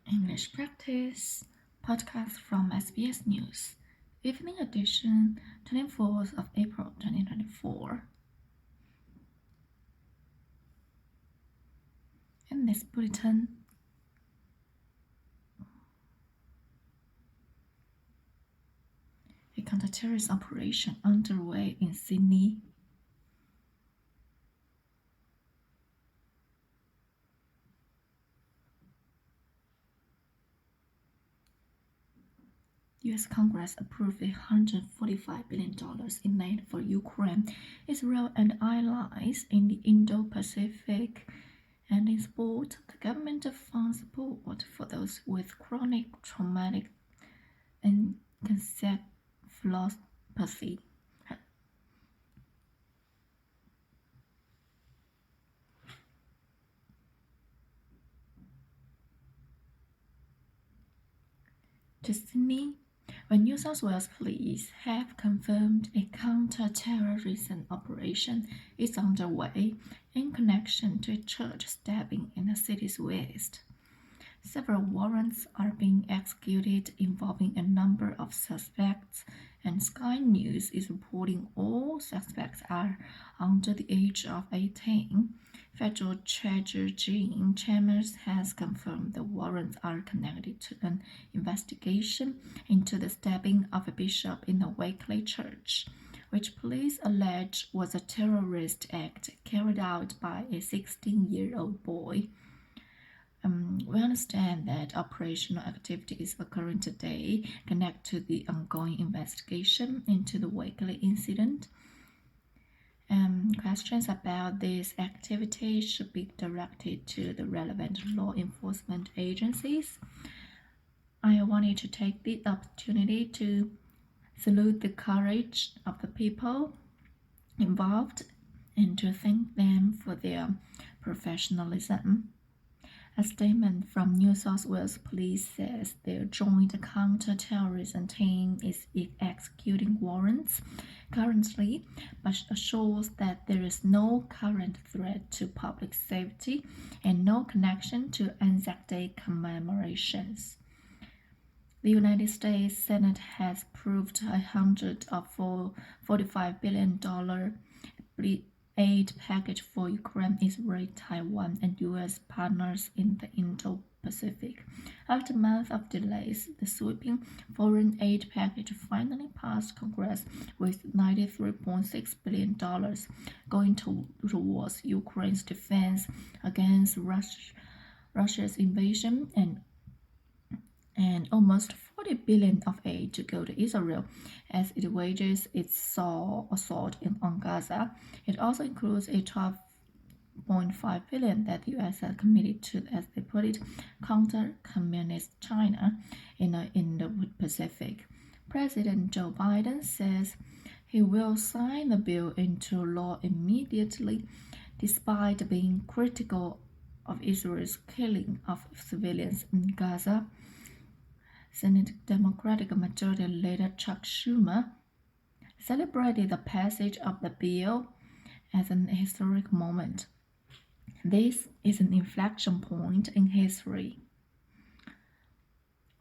English Practice podcast from SBS News, Evening Edition, 24th of April 2024. In this bulletin, a counter-terrorist operation underway in Sydney. U.S. Congress approved $145 billion in aid for Ukraine, Israel, and allies in the Indo-Pacific. And in sport, the government funds support for those with chronic traumatic encephalopathy. To Sydney, where New South Wales police have confirmed a counter-terrorism operation is underway in connection to a church stabbing in the city's west. Several warrants are being executed involving a number of suspects, and Sky News is reporting all suspects are under the age of 18. Federal Treasurer Jean Chambers has confirmed the warrants are connected to an investigation into the stabbing of a bishop in the Wakeley Church, which police allege was a terrorist act carried out by a 16-year-old boy. We understand that operational activities occurring today connect to the ongoing investigation into the Wakeley incident. Questions about this activity should be directed to the relevant law enforcement agencies. I wanted to take the opportunity to salute the courage of the people involved and to thank them for their professionalism. A statement from New South Wales Police says their joint counter-terrorism team is executing warrants currently, but assures that there is no current threat to public safety and no connection to Anzac Day commemorations. The United States Senate has approved $145 billion aid package for Ukraine, Israel, Taiwan, and U.S. partners in the Indo-Pacific. After months of delays, the sweeping foreign aid package finally passed Congress with $93.6 billion going towards Ukraine's defense against Russia's invasion and almost $40 billion of aid to go to Israel as it wages its assault on Gaza. It also includes a $12.5 billion that the U.S. has committed to, as they put it, counter communist China in the Pacific. President Joe Biden says he will sign the bill into law immediately, despite being critical of Israel's killing of civilians in Gaza. Senate Democratic Majority Leader Chuck Schumer celebrated the passage of the bill as an historic moment. This is an inflection point in history.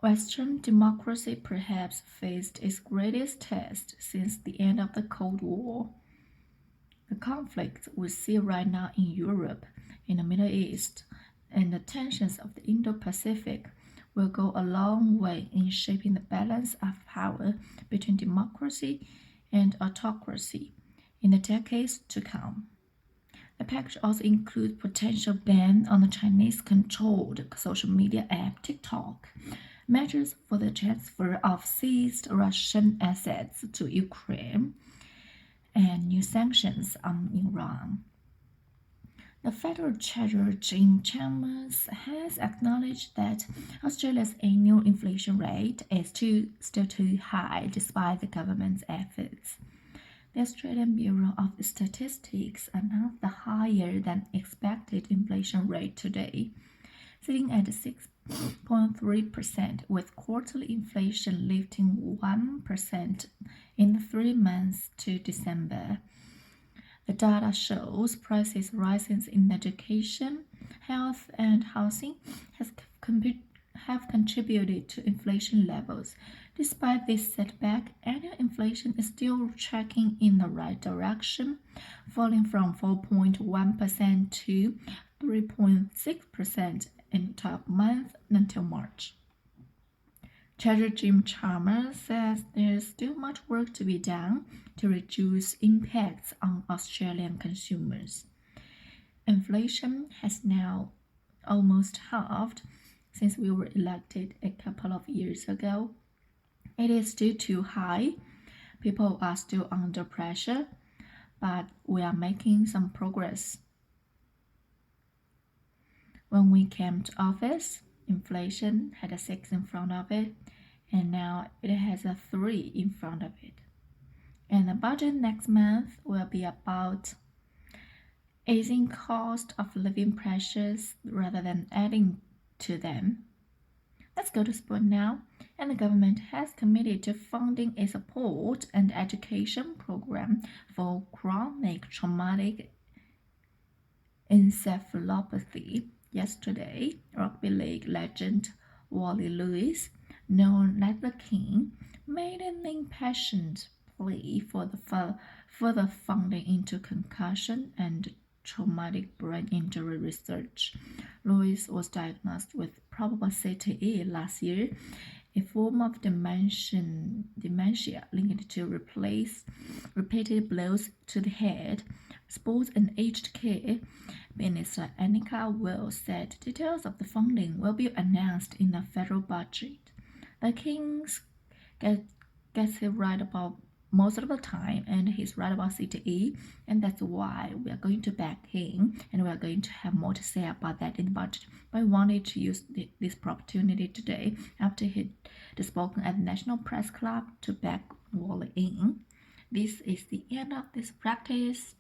Western democracy perhaps faced its greatest test since the end of the Cold War. The conflict we see right now in Europe, in the Middle East, and the tensions of the Indo-Pacific will go a long way in shaping the balance of power between democracy and autocracy in the decades to come. The package also includes potential ban on the Chinese-controlled social media app TikTok, measures for the transfer of seized Russian assets to Ukraine, and new sanctions on Iran. The Federal Treasurer Jean Chambers has acknowledged that Australia's annual inflation rate is still too high despite the government's efforts. The Australian Bureau of Statistics announced the higher than expected inflation rate today, sitting at 6.3%, with quarterly inflation lifting 1% in the 3 months to December. The data shows prices rising in education, health, and housing have contributed to inflation levels. Despite this setback, annual inflation is still tracking in the right direction, falling from 4.1% to 3.6% in the 12 months until March. Treasurer Jim Chalmers says there's still much work to be done to reduce impacts on Australian consumers. Inflation has now almost halved since we were elected a couple of years ago. It is still too high. People are still under pressure, but we are making some progress. When we came to office, inflation had a 6 in front of it, and now it has a 3 in front of it. And the budget next month will be about easing cost of living pressures rather than adding to them. Let's go to sport now. And the government has committed to funding a support and education program for chronic traumatic encephalopathy. Yesterday, rugby league legend Wally Lewis, known as the King, made an impassioned plea for the further funding into concussion and traumatic brain injury research. Lewis was diagnosed with probable CTE last year, a form of dementia linked to repeated blows to the head. Sports and Aged Care Minister Annika Wells said details of the funding will be announced in the federal budget. The King gets it right about most of the time, and he's right about CTE, and that's why we are going to back him, and we are going to have more to say about that in the budget. But I wanted to use this opportunity today after he had spoken at the National Press Club to back Wally in. This is the end of this practice.